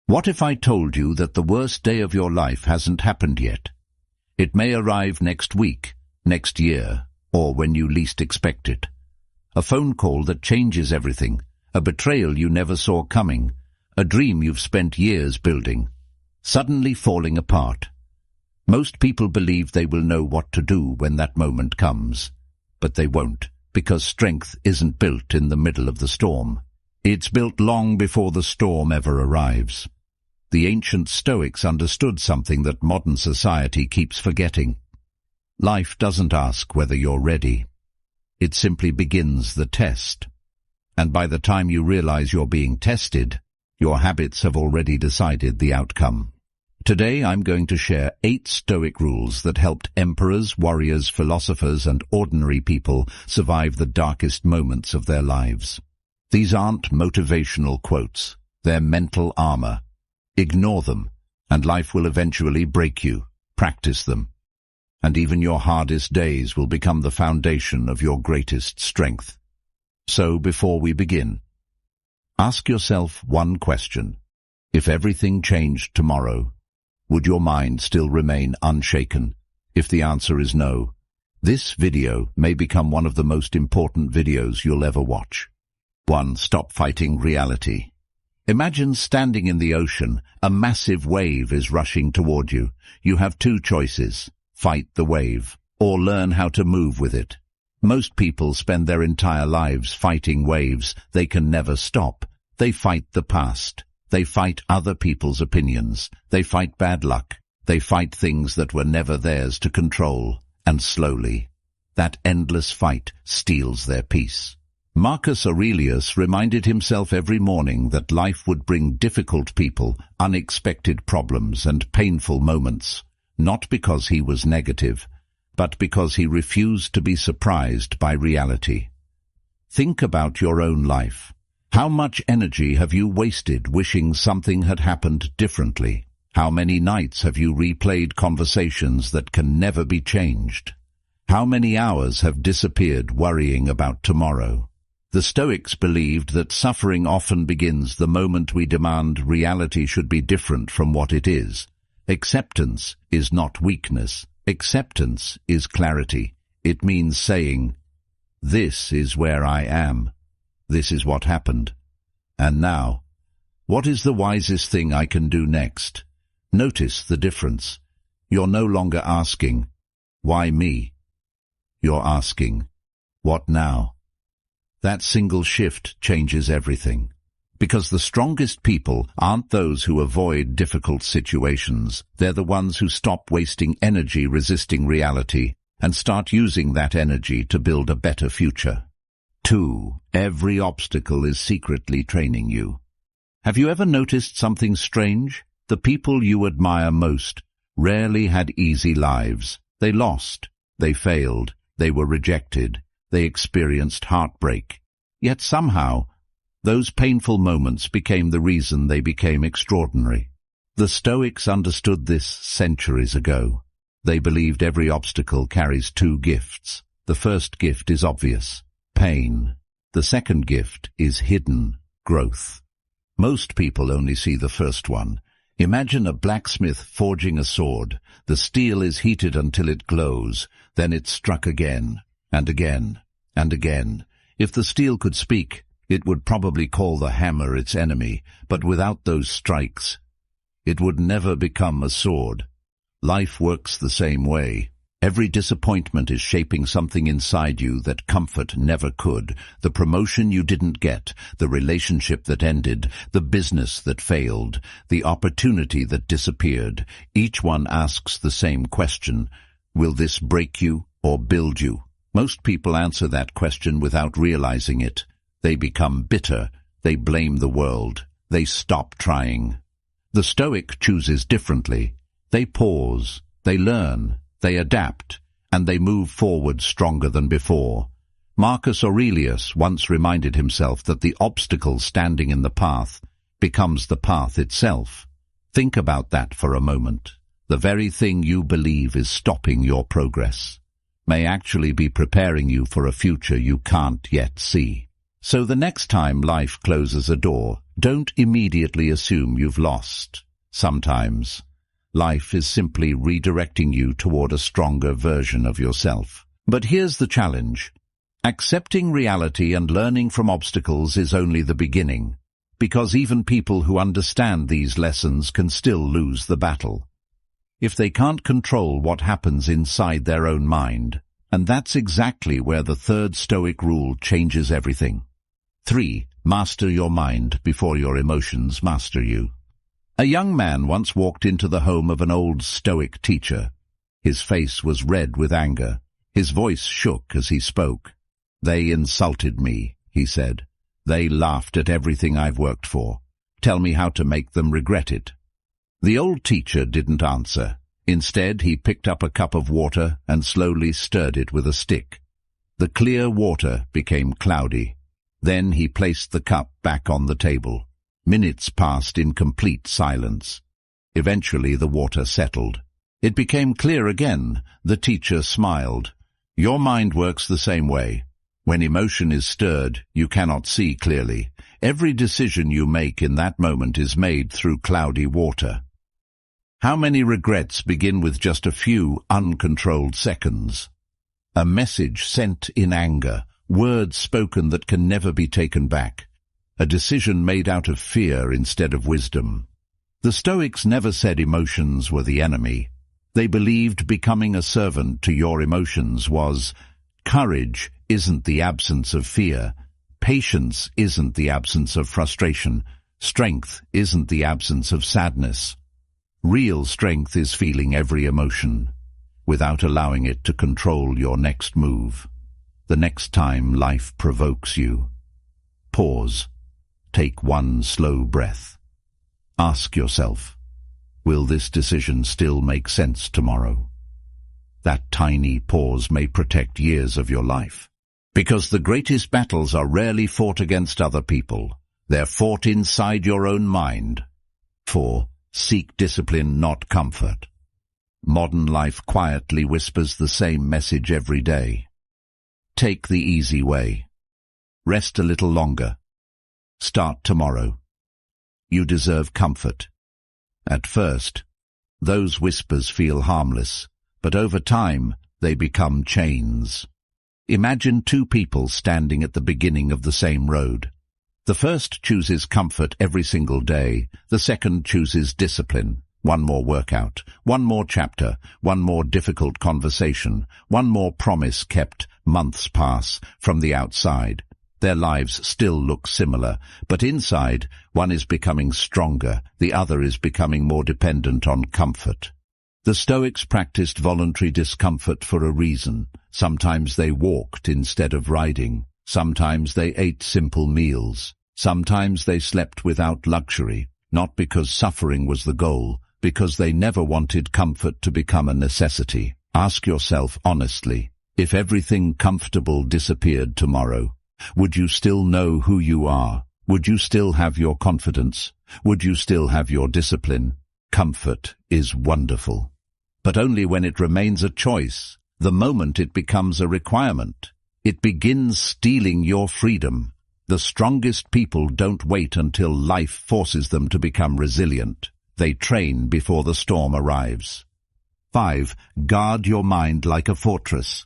What if I told you that the worst day of your life hasn't happened yet? It may arrive next week, next year, or when you least expect it. A phone call that changes everything, a betrayal you never saw coming, a dream you've spent years building, suddenly falling apart. Most people believe they will know what to do when that moment comes, but they won't, because strength isn't built in the middle of the storm. It's built long before the storm ever arrives. The ancient Stoics understood something that modern society keeps forgetting. Life doesn't ask whether you're ready. It simply begins the test. And by the time you realize you're being tested, your habits have already decided the outcome. Today I'm going to share 8 Stoic rules that helped emperors, warriors, philosophers, and ordinary people survive the darkest moments of their lives. These aren't motivational quotes. They're mental armor. Ignore them, and life will eventually break you. Practice them. And even your hardest days will become the foundation of your greatest strength. So before we begin, ask yourself one question. If everything changed tomorrow, would your mind still remain unshaken? If the answer is no, this video may become one of the most important videos you'll ever watch. 1. Stop fighting reality. Imagine standing in the ocean. A massive wave is rushing toward you. You have 2 choices: fight the wave, or learn how to move with it. Most people spend their entire lives fighting waves they can never stop. They fight the past. They fight other people's opinions. They fight bad luck. They fight things that were never theirs to control. And slowly, that endless fight steals their peace. Marcus Aurelius reminded himself every morning that life would bring difficult people, unexpected problems, and painful moments, not because he was negative, but because he refused to be surprised by reality. Think about your own life. How much energy have you wasted wishing something had happened differently? How many nights have you replayed conversations that can never be changed? How many hours have disappeared worrying about tomorrow? The Stoics believed that suffering often begins the moment we demand reality should be different from what it is. Acceptance is not weakness. Acceptance is clarity. It means saying, "This is where I am. This is what happened. And now, what is the wisest thing I can do next?" Notice the difference. You're no longer asking, "Why me?" You're asking, "What now?" That single shift changes everything. Because the strongest people aren't those who avoid difficult situations. They're the ones who stop wasting energy resisting reality and start using that energy to build a better future. 2. Every obstacle is secretly training you. Have you ever noticed something strange? The people you admire most rarely had easy lives. They lost, they failed, they were rejected, they experienced heartbreak. Yet somehow, those painful moments became the reason they became extraordinary. The Stoics understood this centuries ago. They believed every obstacle carries 2 gifts. The first gift is obvious: pain. The second gift is hidden: growth. Most people only see the first one. Imagine a blacksmith forging a sword. The steel is heated until it glows. Then it's struck again, and again, and again. If the steel could speak, it would probably call the hammer its enemy, but without those strikes, it would never become a sword. Life works the same way. Every disappointment is shaping something inside you that comfort never could. The promotion you didn't get, the relationship that ended, the business that failed, the opportunity that disappeared. Each one asks the same question: will this break you or build you? Most people answer that question without realizing it. They become bitter. They blame the world. They stop trying. The Stoic chooses differently. They pause. They learn. They adapt, and they move forward stronger than before. Marcus Aurelius once reminded himself that the obstacle standing in the path becomes the path itself. Think about that for a moment. The very thing you believe is stopping your progress may actually be preparing you for a future you can't yet see. So the next time life closes a door, Don't immediately assume you've lost. Sometimes, life is simply redirecting you toward a stronger version of yourself. But here's the challenge. Accepting reality and learning from obstacles is only the beginning, because even people who understand these lessons can still lose the battle. If they can't control what happens inside their own mind, and that's exactly where the third Stoic rule changes everything. 3. Master your mind before your emotions master you. A young man once walked into the home of an old Stoic teacher. His face was red with anger. His voice shook as he spoke. "They insulted me," he said. "They laughed at everything I've worked for. Tell me how to make them regret it." The old teacher didn't answer. Instead, he picked up a cup of water and slowly stirred it with a stick. The clear water became cloudy. Then he placed the cup back on the table. Minutes passed in complete silence. Eventually the water settled. It became clear again. The teacher smiled. "Your mind works the same way. When emotion is stirred, you cannot see clearly. Every decision you make in that moment is made through cloudy water." How many regrets begin with just a few uncontrolled seconds? A message sent in anger, words spoken that can never be taken back, a decision made out of fear instead of wisdom. The Stoics never said emotions were the enemy. They believed becoming a servant to your emotions was courage isn't the absence of fear. Patience isn't the absence of frustration. Strength isn't the absence of sadness. Real strength is feeling every emotion, without allowing it to control your next move. The next time life provokes you, pause. Take one slow breath. Ask yourself, will this decision still make sense tomorrow? That tiny pause may protect years of your life. Because the greatest battles are rarely fought against other people. They're fought inside your own mind. 4. Seek discipline, not comfort. Modern life quietly whispers the same message every day. Take the easy way. Rest a little longer. Start tomorrow. You deserve comfort. At first, those whispers feel harmless, but over time, they become chains. Imagine two people standing at the beginning of the same road. The first chooses comfort every single day. The second chooses discipline. One more workout, one more chapter, one more difficult conversation, one more promise kept. Months pass. From the outside, their lives still look similar, but inside, one is becoming stronger, the other is becoming more dependent on comfort. The Stoics practiced voluntary discomfort for a reason. Sometimes they walked instead of riding. Sometimes they ate simple meals. Sometimes they slept without luxury, not because suffering was the goal, because they never wanted comfort to become a necessity. Ask yourself honestly, if everything comfortable disappeared tomorrow, would you still know who you are? Would you still have your confidence? Would you still have your discipline? Comfort is wonderful, but only when it remains a choice. The moment it becomes a requirement, it begins stealing your freedom. The strongest people don't wait until life forces them to become resilient. They train before the storm arrives. 5. Guard your mind like a fortress.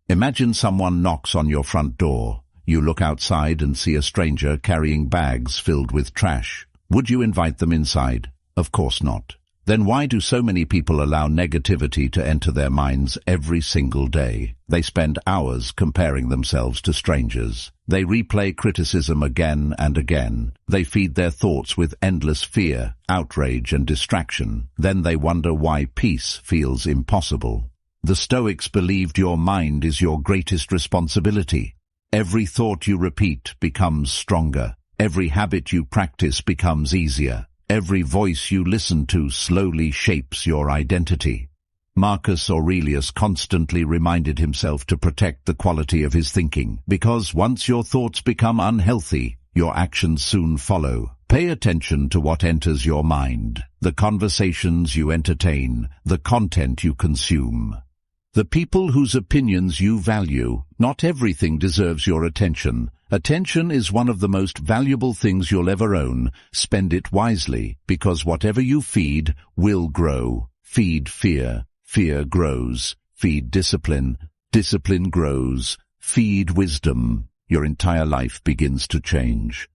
Imagine someone knocks on your front door. You look outside and see a stranger carrying bags filled with trash. Would you invite them inside? Of course not. Then why do so many people allow negativity to enter their minds every single day? They spend hours comparing themselves to strangers. They replay criticism again and again. They feed their thoughts with endless fear, outrage, and distraction. Then they wonder why peace feels impossible. The Stoics believed your mind is your greatest responsibility. Every thought you repeat becomes stronger. Every habit you practice becomes easier. Every voice you listen to slowly shapes your identity. Marcus Aurelius constantly reminded himself to protect the quality of his thinking, because once your thoughts become unhealthy, your actions soon follow. Pay attention to what enters your mind, the conversations you entertain, the content you consume. The people whose opinions you value. Not everything deserves your attention. Attention is one of the most valuable things you'll ever own. Spend it wisely, because whatever you feed will grow. Feed fear. Fear grows. Feed discipline. Discipline grows. Feed wisdom. Your entire life begins to change.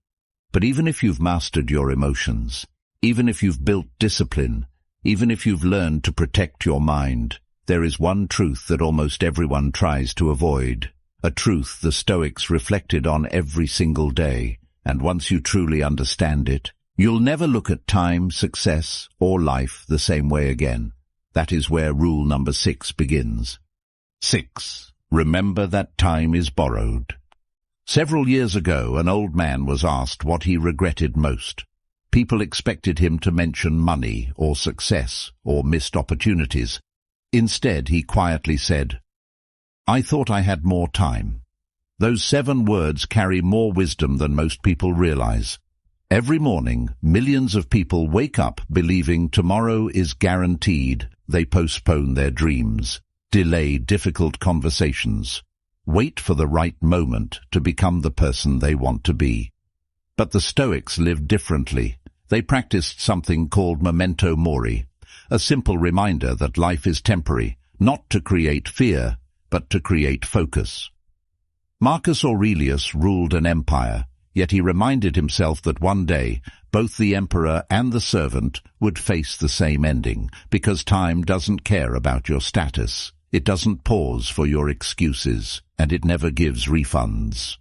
But even if you've mastered your emotions, even if you've built discipline, even if you've learned to protect your mind, there is one truth that almost everyone tries to avoid. A truth the Stoics reflected on every single day, and once you truly understand it, you'll never look at time, success, or life the same way again. That is where rule number 6 begins. 6. Remember that time is borrowed. Several years ago, an old man was asked what he regretted most. People expected him to mention money or success or missed opportunities. Instead, he quietly said, "I thought I had more time." Those 7 words carry more wisdom than most people realize. Every morning, millions of people wake up believing tomorrow is guaranteed. They postpone their dreams, delay difficult conversations, wait for the right moment to become the person they want to be. But the Stoics lived differently. They practiced something called memento mori, a simple reminder that life is temporary, not to create fear, but to create focus. Marcus Aurelius ruled an empire, yet he reminded himself that one day both the emperor and the servant would face the same ending, because time doesn't care about your status. It doesn't pause for your excuses, and it never gives refunds.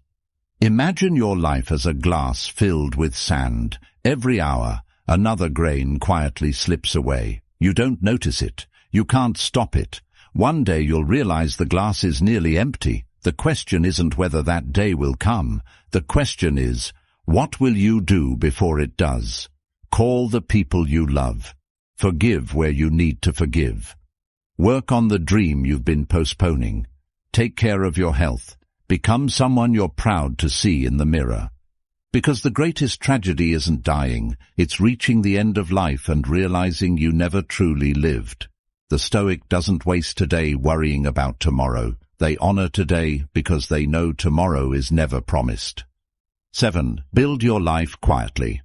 Imagine your life as a glass filled with sand. Every hour, another grain quietly slips away. You don't notice it. You can't stop it. One day you'll realize the glass is nearly empty. The question isn't whether that day will come. The question is, what will you do before it does? Call the people you love. Forgive where you need to forgive. Work on the dream you've been postponing. Take care of your health. Become someone you're proud to see in the mirror. Because the greatest tragedy isn't dying, it's reaching the end of life and realizing you never truly lived. The Stoic doesn't waste today worrying about tomorrow. They honor today because they know tomorrow is never promised. 7. Build your life quietly.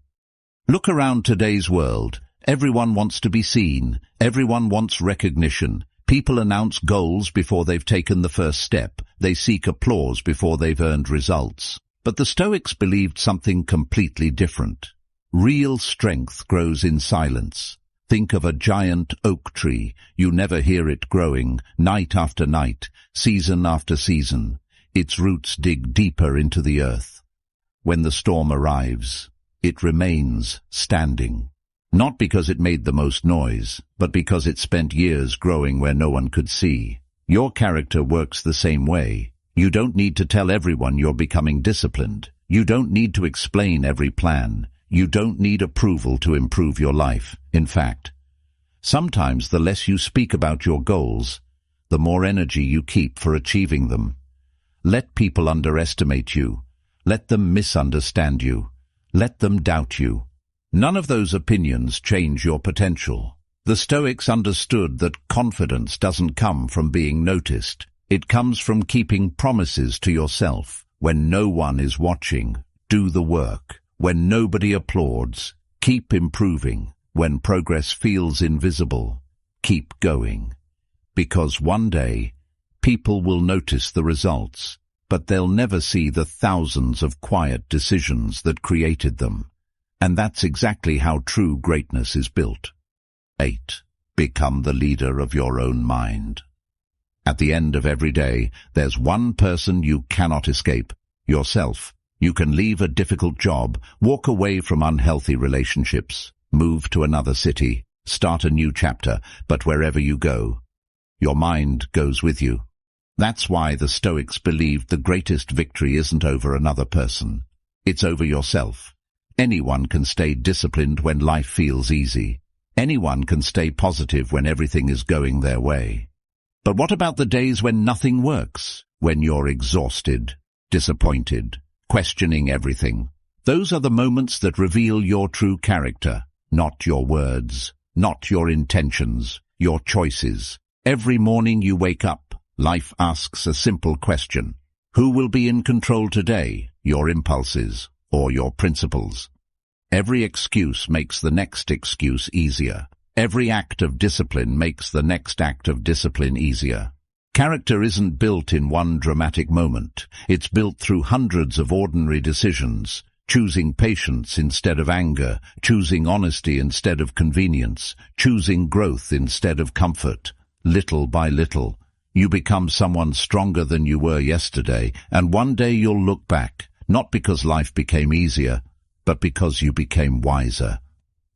Look around today's world. Everyone wants to be seen. Everyone wants recognition. People announce goals before they've taken the first step. They seek applause before they've earned results. But the Stoics believed something completely different. Real strength grows in silence. Think of a giant oak tree. You never hear it growing, night after night, season after season. Its roots dig deeper into the earth. When the storm arrives, it remains standing. Not because it made the most noise, but because it spent years growing where no one could see. Your character works the same way. You don't need to tell everyone you're becoming disciplined. You don't need to explain every plan. You don't need approval to improve your life. In fact, sometimes the less you speak about your goals, the more energy you keep for achieving them. Let people underestimate you. Let them misunderstand you. Let them doubt you. None of those opinions change your potential. The Stoics understood that confidence doesn't come from being noticed. It comes from keeping promises to yourself. When no one is watching, do the work. When nobody applauds, keep improving. When progress feels invisible, keep going. Because one day, people will notice the results, but they'll never see the thousands of quiet decisions that created them. And that's exactly how true greatness is built. 8. Become the leader of your own mind. At the end of every day, there's one person you cannot escape, yourself. You can leave a difficult job, walk away from unhealthy relationships, move to another city, start a new chapter, but wherever you go, your mind goes with you. That's why the Stoics believed the greatest victory isn't over another person. It's over yourself. Anyone can stay disciplined when life feels easy. Anyone can stay positive when everything is going their way. But what about the days when nothing works? When you're exhausted, disappointed, questioning everything? Those are the moments that reveal your true character, not your words, not your intentions, your choices. Every morning you wake up, life asks a simple question. Who will be in control today, your impulses or your principles? Every excuse makes the next excuse easier. Every act of discipline makes the next act of discipline easier. Character isn't built in one dramatic moment. It's built through hundreds of ordinary decisions, choosing patience instead of anger, choosing honesty instead of convenience, choosing growth instead of comfort. Little by little, you become someone stronger than you were yesterday, and one day you'll look back, not because life became easier, but because you became wiser.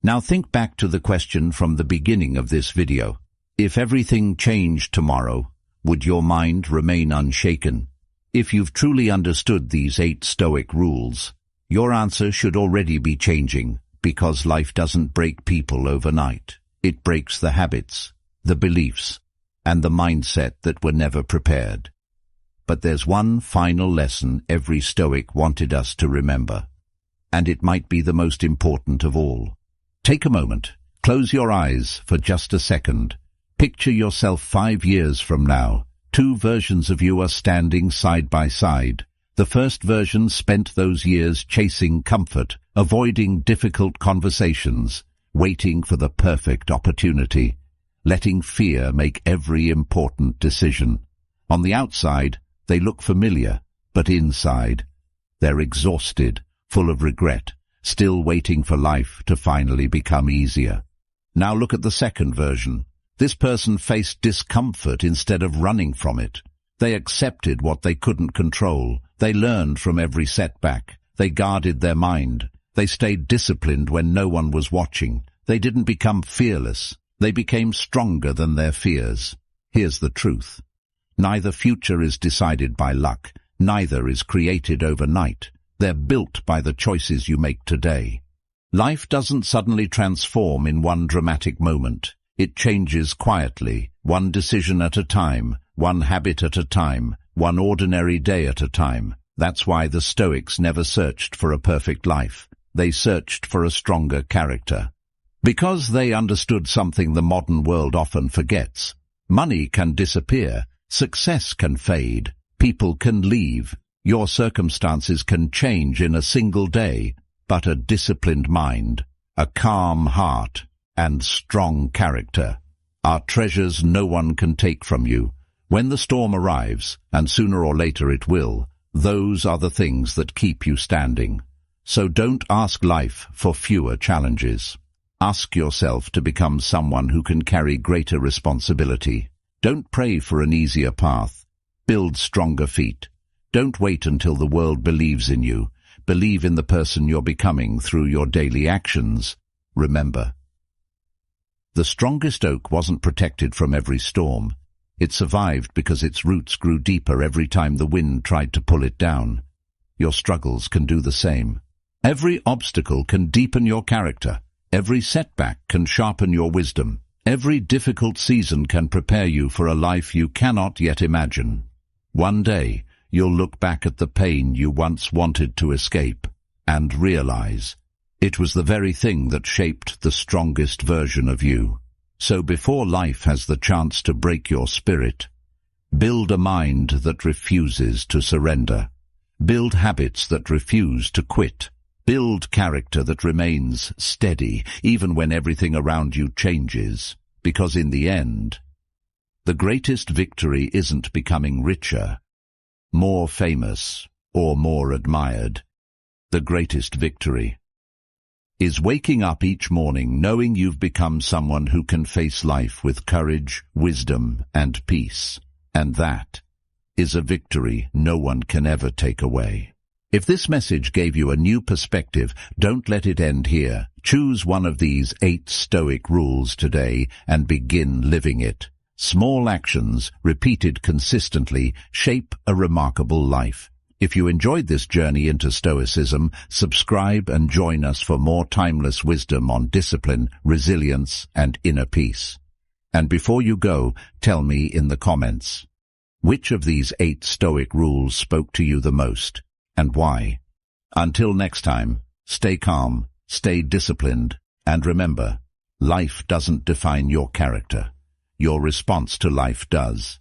Now think back to the question from the beginning of this video. If everything changed tomorrow, would your mind remain unshaken? If you've truly understood these 8 Stoic rules, your answer should already be changing, because life doesn't break people overnight. It breaks the habits, the beliefs, and the mindset that were never prepared. But there's one final lesson every Stoic wanted us to remember, and it might be the most important of all. Take a moment, close your eyes for just a second. Picture yourself 5 years from now. 2 versions of you are standing side by side. The first version spent those years chasing comfort, avoiding difficult conversations, waiting for the perfect opportunity, letting fear make every important decision. On the outside, they look familiar, but inside, they're exhausted, full of regret, still waiting for life to finally become easier. Now look at the second version. This person faced discomfort instead of running from it. They accepted what they couldn't control. They learned from every setback. They guarded their mind. They stayed disciplined when no one was watching. They didn't become fearless. They became stronger than their fears. Here's the truth. Neither future is decided by luck. Neither is created overnight. They're built by the choices you make today. Life doesn't suddenly transform in one dramatic moment. It changes quietly, one decision at a time, one habit at a time, one ordinary day at a time. That's why the Stoics never searched for a perfect life. They searched for a stronger character. Because they understood something the modern world often forgets. Money can disappear, success can fade, people can leave, your circumstances can change in a single day, but a disciplined mind, a calm heart, and strong character are treasures no one can take from you. When the storm arrives, and sooner or later it will, those are the things that keep you standing. So don't ask life for fewer challenges. Ask yourself to become someone who can carry greater responsibility. Don't pray for an easier path. Build stronger feet. Don't wait until the world believes in you. Believe in the person you're becoming through your daily actions. Remember, the strongest oak wasn't protected from every storm. It survived because its roots grew deeper every time the wind tried to pull it down. Your struggles can do the same. Every obstacle can deepen your character. Every setback can sharpen your wisdom. Every difficult season can prepare you for a life you cannot yet imagine. One day, you'll look back at the pain you once wanted to escape and realize it was the very thing that shaped the strongest version of you. So before life has the chance to break your spirit, build a mind that refuses to surrender. Build habits that refuse to quit. Build character that remains steady, even when everything around you changes. Because in the end, the greatest victory isn't becoming richer, more famous, or more admired. The greatest victory is waking up each morning knowing you've become someone who can face life with courage, wisdom, and peace. And that is a victory no one can ever take away. If this message gave you a new perspective, don't let it end here. Choose one of these 8 Stoic rules today and begin living it. Small actions, repeated consistently, shape a remarkable life. If you enjoyed this journey into Stoicism, subscribe and join us for more timeless wisdom on discipline, resilience, and inner peace. And before you go, tell me in the comments, which of these 8 Stoic rules spoke to you the most, and why? Until next time, stay calm, stay disciplined, and remember, life doesn't define your character. your response to life does.